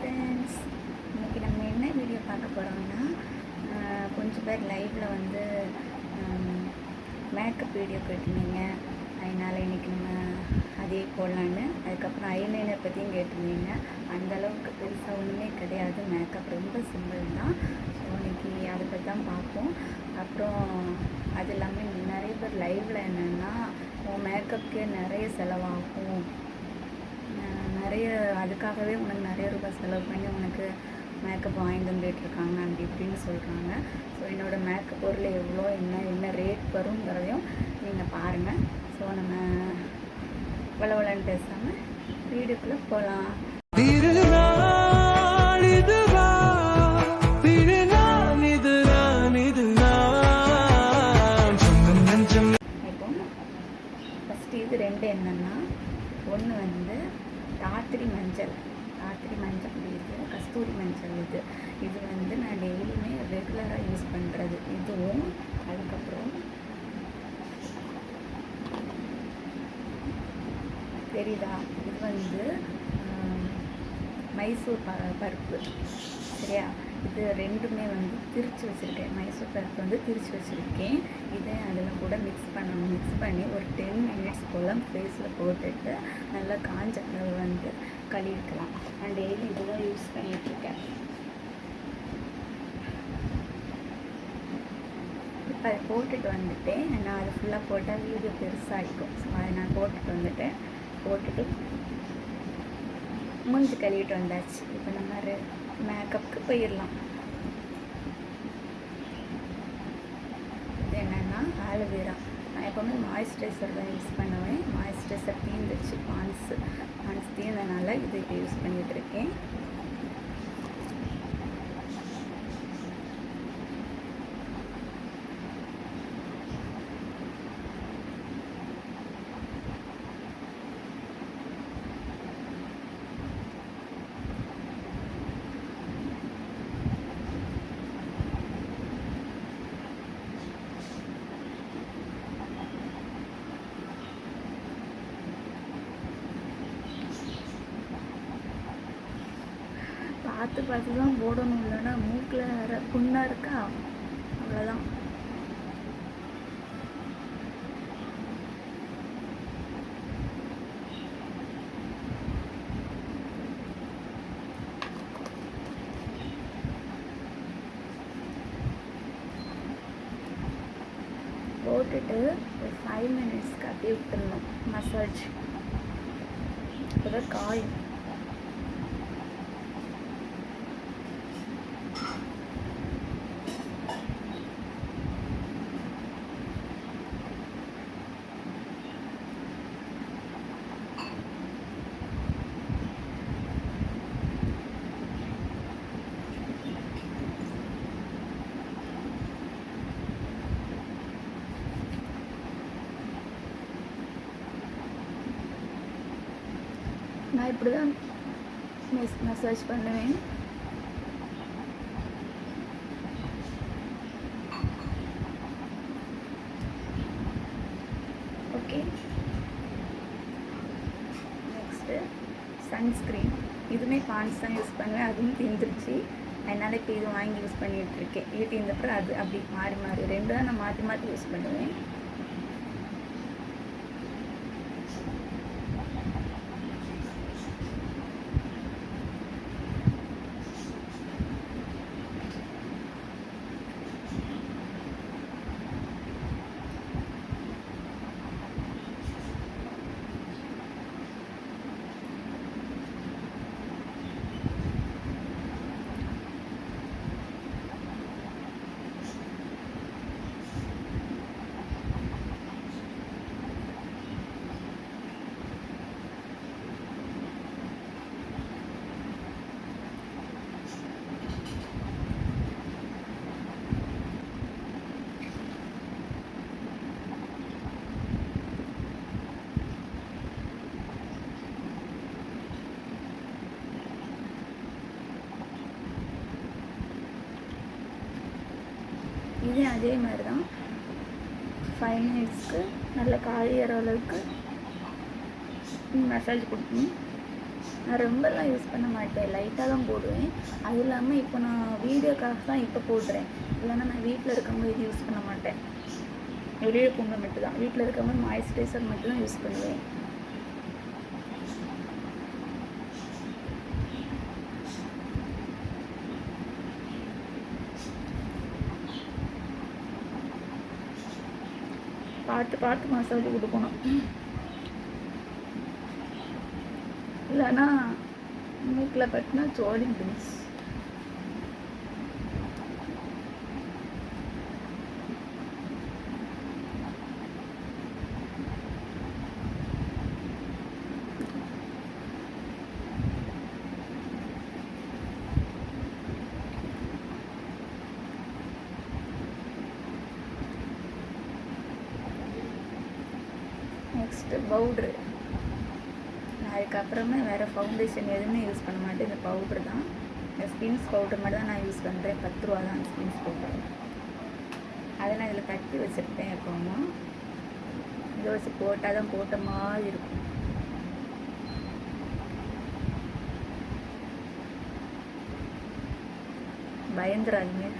Friends, இன்றைக்கி நம்ம என்ன வீடியோ பார்க்க போகிறோம்னா, கொஞ்சம் பேர் லைவில் வந்து மேக்கப் வீடியோ கேட்டிருந்தீங்க. அதனால் இன்றைக்கி நம்ம அதே போடலான்னு. அதுக்கப்புறம் ஐலைனர் பற்றியும் கேட்டிருந்தீங்க. அந்தளவுக்கு பெருசாக ஒன்றுமே கிடையாது, மேக்கப் ரொம்ப சிம்பிள் தான். ஸோ இன்றைக்கி அதை பற்றி தான் பார்ப்போம். அப்புறம் அது இல்லாமல் நிறைய பேர் லைவில் என்னென்னா, மேக்கப்புக்கே நிறைய செலவாகும், நிறைய அதுக்காகவே உனக்கு நிறைய ரூபாய் செலவு பண்ணி உனக்கு மேக்கப் வாங்கி வந்துட்டுருக்காங்க அப்படி இப்படின்னு சொல்கிறாங்க. ஸோ என்னோடய மேக்கப் பொருள் எவ்வளோ என்ன ரேட் வருங்கிறதையும் நீங்கள் பாருங்கள். ஸோ நம்ம வளவலன்னு பேசாமல் வீடியோக்குள்ளே போகலாம். இப்போ ஃபஸ்ட்டு இது ரெண்டு என்னென்னா, ஒன்று வந்து ராத்திரி மஞ்சள் இது கஸ்தூரி மஞ்சள். இது வந்து நான் டெய்லியுமே ரெகுலராக யூஸ் பண்ணுறது இதுவும். அதுக்கப்புறம் தெரியுதா, இது வந்து மைசூர் பருப்பு, சரியா? இது ரெண்டுமே வந்து திரித்து வச்சுருக்கேன். மைசூர் பருப்பு வந்து திரித்து வச்சுருக்கேன். இதை அதில் கூட மிக்ஸ் பண்ணி ஒரு 10 மினிட்ஸ் போல் ஃபேஸில் போட்டுட்டு நல்லா காஞ்ச அளவு வந்து கழுவிக்கலாம். நான் டெய்லி இதுதான் யூஸ் பண்ணிகிட்ருக்கேன். இப்போ அதை போட்டுட்டு வந்துட்டேன். நான் அதை ஃபுல்லாக போட்டால் வீடியோ பெருசாகிக்கும். ஸோ அதை நான் போட்டுட்டு மூஞ்சி கழுவிட்டு வந்தாச்சு. இப்போ நம்ம மேக்கப்புக்கு போயிடலாம். இது என்னென்னா ஆலோவேரா. நான் எப்போவுமே மாய்ஸ்சரைசர் தான் யூஸ் பண்ணுவேன். மாய்ஸ்சரைசர் தீர்ந்துச்சு, பான்ஸ் தீர்ந்தனால இது இப்போ யூஸ் பண்ணிகிட்ருக்கேன். பார்த்து தான் போடணும், இல்லைன்னா மூக்கில் வேறு புண்ணாக இருக்கா, அவ்வளோதான். போட்டுட்டு ஒரு 5 மினிட்ஸ்க்கு அப்படியே விட்டுடணும் மசாஜ். இப்போ காயும். நான் இப்படி தான் மசாஜ் பண்ணுவேன். Okay, next sunscreen. இதுவுமே பான்ஸ் தான் யூஸ் பண்ணுவேன். அதுவும் தீர்ந்துருச்சு. அதனால் இப்போ இது வாங்கி யூஸ் பண்ணிகிட்ருக்கேன். இது தீர்ந்தப்பறம் அது அப்படி மாறி ரெண்டு தான் நான் மாற்றி யூஸ் பண்ணுவேன். இதே அதே மாதிரி தான் 5 மினிட்ஸ்க்கு நல்லா காலியற அளவுக்கு மசாஜ் கொடுக்கணும். நான் ரொம்பலாம் யூஸ் பண்ண மாட்டேன், லைட்டாக தான் போடுவேன். அதுவும் இல்லாமல் இப்போ நான் வீடியோக்காக தான் இப்போ போடுறேன். இல்லைன்னா நான் வீட்டில் இருக்கும்போது இது யூஸ் பண்ண மாட்டேன். வெளியே போகும்போது மட்டும் தான். வீட்டில் இருக்கும்போது மாய்ஸ்சரைசர் மட்டும் தான் யூஸ் பண்ணுவேன். பார்த்து பார்த்து மசாஜ் கொடுக்கணும், இல்லைன்னா மூக்கில் பட்டினா சோடி முடிஞ்சு. Next powder. நான் அதுக்கப்புறமே வேறு ஃபவுண்டேஷன் எதுவுமே யூஸ் பண்ண மாட்டேன். இந்த பவுட்ரு தான், இந்த ஸ்கின்ஸ் பவுடர் மட்டும் தான் நான் யூஸ் பண்ணுறேன். 10 ரூபா தான் ஸ்கின்ஸ் பவுடர். அதை நான் இதில் தட்டி வச்சுருப்பேன். எப்போவும் இதை வச்சு போட்டால் தான் போட்ட மாதிரி இருக்கும். பயந்துடாதீங்க.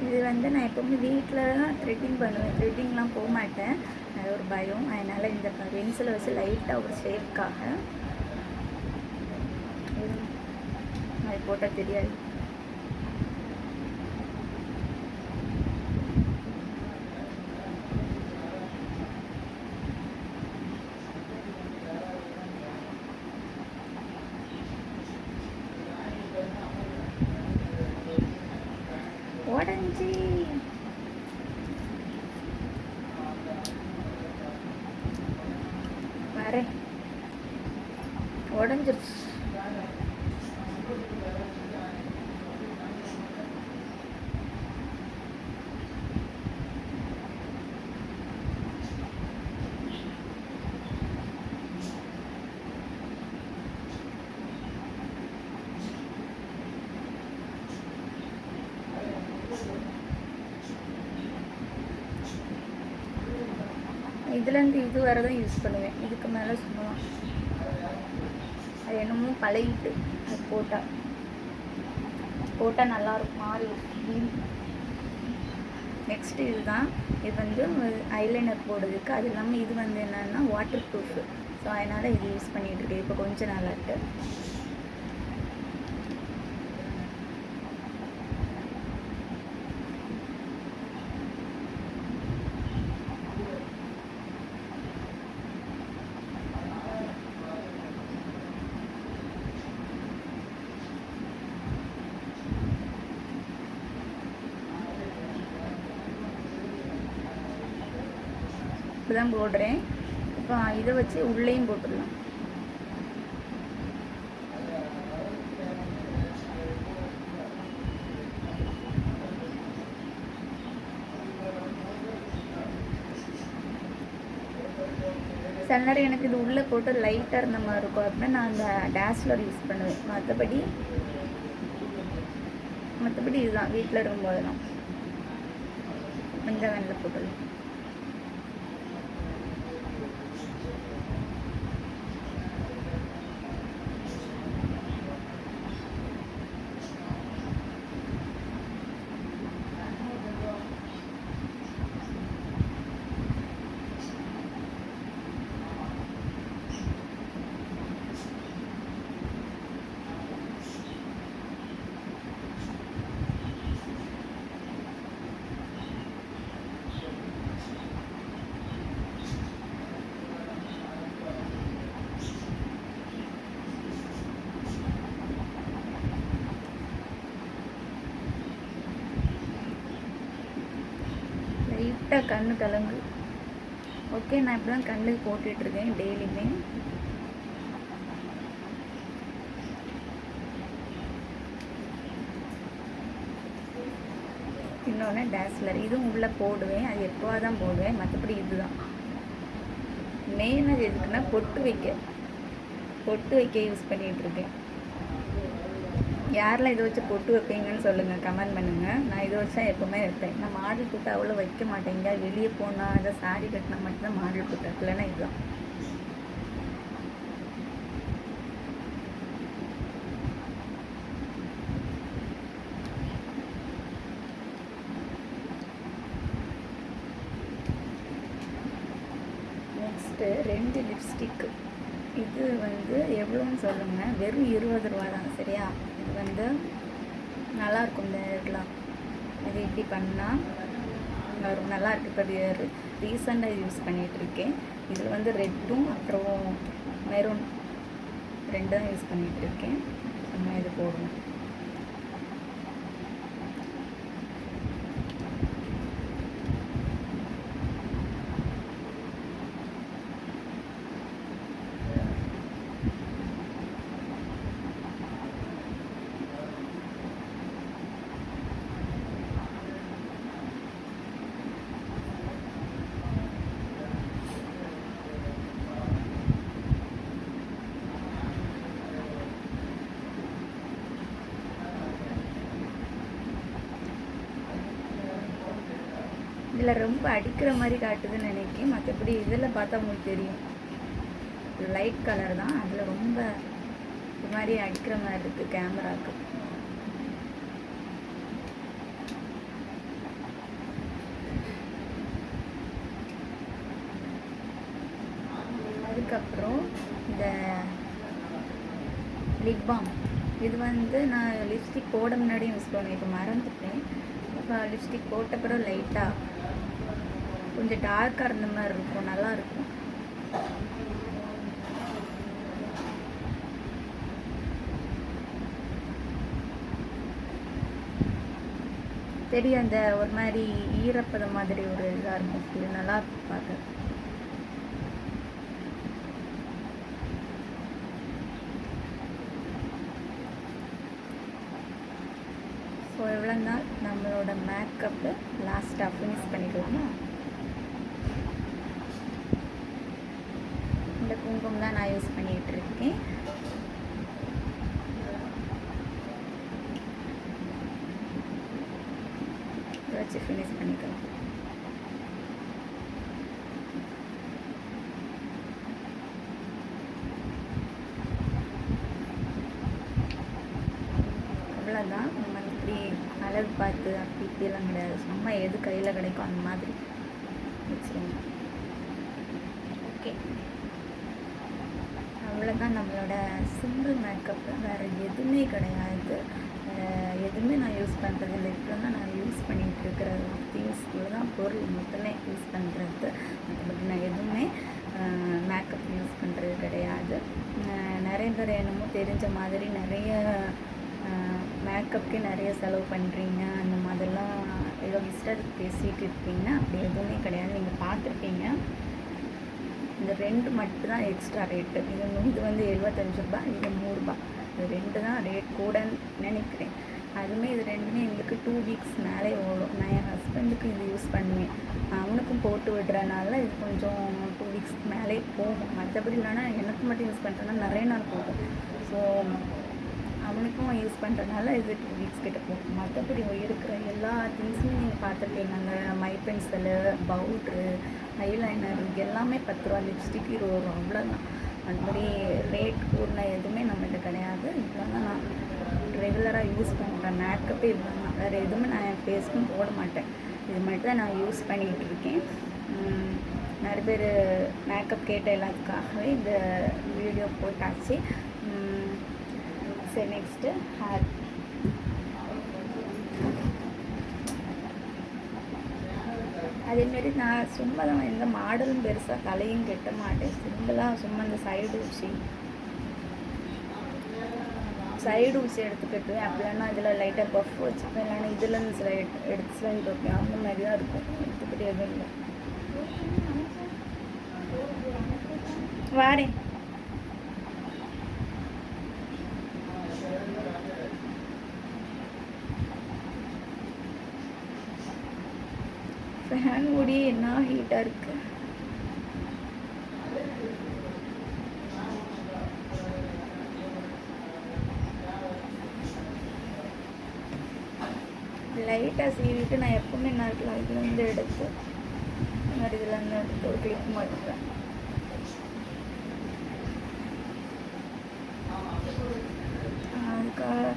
இது வந்து நான் எப்போவுமே வீட்டில் தான் த்ரெட்டிங் பண்ணுவேன். த்ரெட்டிங்லாம் போக மாட்டேன், அது ஒரு பயம். அதனால் இந்த பென்சிலை வச்சு லைட்டாக ஒரு ஷேப்காக அது போட்டால் தெரியாது. உடஞ்சி வரேன், உடஞ்சிருச்சு. இதுலேருந்து இது வரை தான் யூஸ் பண்ணுவேன். இதுக்கு மேலே சும்மா அது என்னமோ பழகிட்டு அது போட்டால் நல்லாயிருக்கும் மாறி. நெக்ஸ்ட்டு இதுதான். இது வந்து ஐலைனர் போடுறதுக்கு. அது இல்லாமல் இது வந்து என்னென்னா வாட்டர் ப்ரூஃபு. ஸோ அதனால் இது யூஸ் பண்ணிகிட்ருக்கேன் இப்போ கொஞ்சம் நாளாட்டு. இப்படிதான் போடுறேன். இப்போ இதை வச்சு உள்ளேயும் போட்டுடலாம். சில நேரம் எனக்கு இது உள்ளே போட்டு லைட்டாக இருந்த மாதிரி இருக்கும் அப்படின்னா நான் அந்த டேஸ்லர் யூஸ் பண்ணுவேன். மற்றபடி இதுதான் வீட்டில் இருக்கும்போதெல்லாம் இந்த வெண்ணில் போட்டுடலாம். லைட்டாக கண்ணு கலங்கு. ஓகே, நான் இப்படி தான் கண்ணுக்கு போட்டுட்ருக்கேன் டெய்லியுமே. இன்னொன்று டேஸ்லர், இதுவும் உள்ளே போடுவேன். அது எப்போவா தான் போடுவேன், மற்றபடி இதுதான் மெயினாக. எதுக்குன்னா பொட்டு வைக்க யூஸ் பண்ணிகிட்ருக்கேன். யாரெல்லாம் இதை வச்சு பொட்டு வைப்பீங்கன்னு சொல்லுங்கள், கமெண்ட் பண்ணுங்கள். நான் இதை வச்சா எப்போவுமே வைப்பேன். நான் மாடல் புட்டு அவ்வளோ வைக்க மாட்டேங்க. வெளியே போனால் அதை சாரி கட்டினா மட்டும்தான் மாடல் புட்டு, இல்லைன்னா இதுதான். Next 2 lipstick. இது வந்து எவ்வளோன்னு சொல்லுங்கள். வெறும் 20 ரூபா தான், சரியா? இது வந்து நல்லாயிருக்கும். இந்த இதெல்லாம் இது இப்படி பண்ணால் வரும், நல்லாயிருக்கு. இப்போ ரீசெண்டாக யூஸ் பண்ணிகிட்ருக்கேன். இதில் வந்து ரெட்டும் அப்புறம் மெரூன் 2 தான் யூஸ் பண்ணிகிட்ருக்கேன். நம்ம இது போடணும். இதில் ரொம்ப அடிக்கிற மாதிரி காட்டுதுன்னு நினைக்கிறேன். மற்றபடி இதில் பார்த்தா உங்களுக்கு தெரியும், லைட் கலர் தான். அதில் ரொம்ப இது மாதிரி அடிக்கிற மாதிரி இருக்குது கேமராவுக்கு. அதுக்கப்புறம் இந்த லிப் பாம். இது வந்து நான் லிப்ஸ்டிக் போட முன்னாடி யூஸ் பண்ணுவேன். இப்போ மறந்துட்டேன். இப்போ லிப்ஸ்டிக் போட்ட பிறகு லைட்டாக கொஞ்சம் டார்க்காக இருந்த மாதிரி இருக்கும், நல்லாயிருக்கும். தெரியும், அந்த ஒரு மாதிரி ஈரப்பதம் மாதிரி ஒரு இதாக இருக்கும். இது நல்லா இருக்கும் பார்க்க. ஸோ எவ்வளோ நாள் நம்மளோட மேக்கப்பு லாஸ்ட்டாக ஃபினிஷ் பண்ணிக்கலாமா? இந்த குங்குமம் தான் நான் யூஸ் பண்ணிகிட்டு இருக்கேன். இதை வச்சு ஃபினிஷ் பண்ணிக்கலாம். அவ்வளோதான். நம்ம இப்படி அழகு பார்த்து அப்படி இப்படிலாம் கிடையாது. சும்மா எது கையில் கிடைக்கும் அந்த மாதிரி வச்சுருங்க. ஓகே, அவ்வளோதான் நம்மளோட சிம்பிள் மேக்கப். வேறு எதுவுமே கிடையாது. எதுவுமே நான் யூஸ் பண்ணுறது இல்லை. இப்போ தான் நான் யூஸ் பண்ணிகிட்டு இருக்கிற திங்ஸ் தான் பொருள் மொத்தமே யூஸ் பண்ணுறது. மற்றபடி நான் எதுவுமே மேக்கப் யூஸ் பண்ணுறது கிடையாது. நிறைய பேர் என்னமோ தெரிஞ்ச மாதிரி நிறைய மேக்கப்புக்கே நிறைய செலவு பண்ணுறீங்க, அந்த மாதிரிலாம் ஏதோ இஷ்டத்துக்கு பேசிகிட்டு இருப்பீங்கன்னா அப்படி எதுவுமே கிடையாது. நீங்கள் பார்த்துருப்பீங்க, இந்த 2 மட்டும்தான் எக்ஸ்ட்ரா ரேட்டு. இது வந்து 75 ரூபா, இது 100 ரூபா. இது 2 தான் ரேட் கூடன்னு நினைக்கிறேன். அதுவுமே இது 2மே எங்களுக்கு 2 வீக்ஸ் மேலே ஓடும். நான் என் ஹஸ்பண்டுக்கு இது யூஸ் பண்ணுவேன். அவனுக்கும் போட்டு விடுறனால இது கொஞ்சம் 2 வீக்ஸ்க்கு மேலே போகும். மற்றபடி இல்லைன்னா எனக்கு மட்டும் யூஸ் பண்ணுறேன்னா நிறைய நாள் போகும். ஸோ அவனுக்கும் யூஸ் பண்ணுறதுனால இது 2 வீக்ஸ் கிட்ட போகும். மற்றபடி இருக்கிற எல்லா திங்ஸுமே நீங்கள் பார்த்துருப்பீங்க. அந்த மை பென்சிலு, பவுட்ரு, ஐலைனர், இது எல்லாமே 10 ரூபா. லிப்ஸ்டிக் 20 ரூபா, அவ்வளோதான். மற்றபடி ரேட் கூடின எதுவுமே நம்மகிட்ட கிடையாது. இவ்வளோ தான் நான் ரெகுலராக யூஸ் பண்ணுறேன். மேக்கப்பே இவ்வளோ தான். வேறு எதுவுமே நான் என் ஃபேஸ்க்கும் போட மாட்டேன். இது மட்டும் தான் நான் யூஸ் பண்ணிகிட்டு இருக்கேன். நிறைய பேர் மேக்கப் கேட்ட எல்லாத்துக்காகவே இந்த வீடியோ போட்டாச்சு. சரி, நெக்ஸ்ட்டு ஹேர். அதேமாரி நான் சும்மா தான் எந்த மாடலும் பெருசாக தலையும் கட்ட மாட்டேன். சிம்பிளாக சும்மா இந்த சைடு வச்சு சைடு ஊசி எடுத்து கட்டுவேன். அப்படின்னா இதில் லைட்டாக பஃப் வச்சுப்பேன். இல்லைன்னா இதுலேருந்து சில எடுத்து சைடு வைப்பேன். அந்த மாதிரி தான் இருக்கும். மற்றபடி எதுவும் இல்லை. வாரேன். ஃபேன் ஓடி என்ன ஹீட்டாக இருக்குது. லைட்டாக சீவிட்டு நான் எப்பவுமே என்ன இருக்கலாம் இதுலேருந்து எடுத்து இந்த மாதிரி இதுலேருந்து எடுத்து ஒரு கிளிப் மாட்டுவேன். அதுக்காக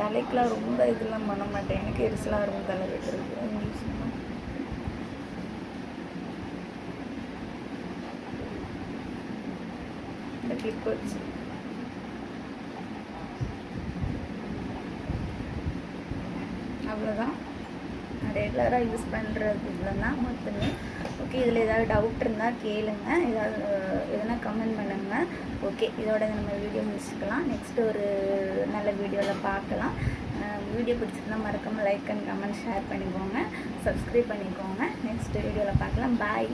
தலைக்கெலாம் ரொம்ப இதெல்லாம் பண்ண மாட்டேன். எனக்கு எரிசலாக இருக்கும் தலை வெட்டுறது. இந்த கிளிப் வச்சு அவ்வளோதான். நான் ரெகுலராக யூஸ் பண்ணுறது இவ்வளோதான் மொத்தமே. ஓகே, இதில் ஏதாவது டவுட் இருந்தால் கேளுங்க, ஏதாவது எதனா கமெண்ட் பண்ணுங்கள். ஓகே, இதோட நம்ம வீடியோ முடிச்சுக்கலாம். நெக்ஸ்ட்டு ஒரு நல்ல வீடியோவில் பார்க்கலாம். வீடியோ பிடிச்சிருந்தா மறக்காமல் லைக் அண்ட் கமெண்ட் ஷேர் பண்ணிக்கோங்க, சப்ஸ்கிரைப் பண்ணிக்கோங்க. நெக்ஸ்ட் வீடியோவில் பார்க்கலாம். பாய்.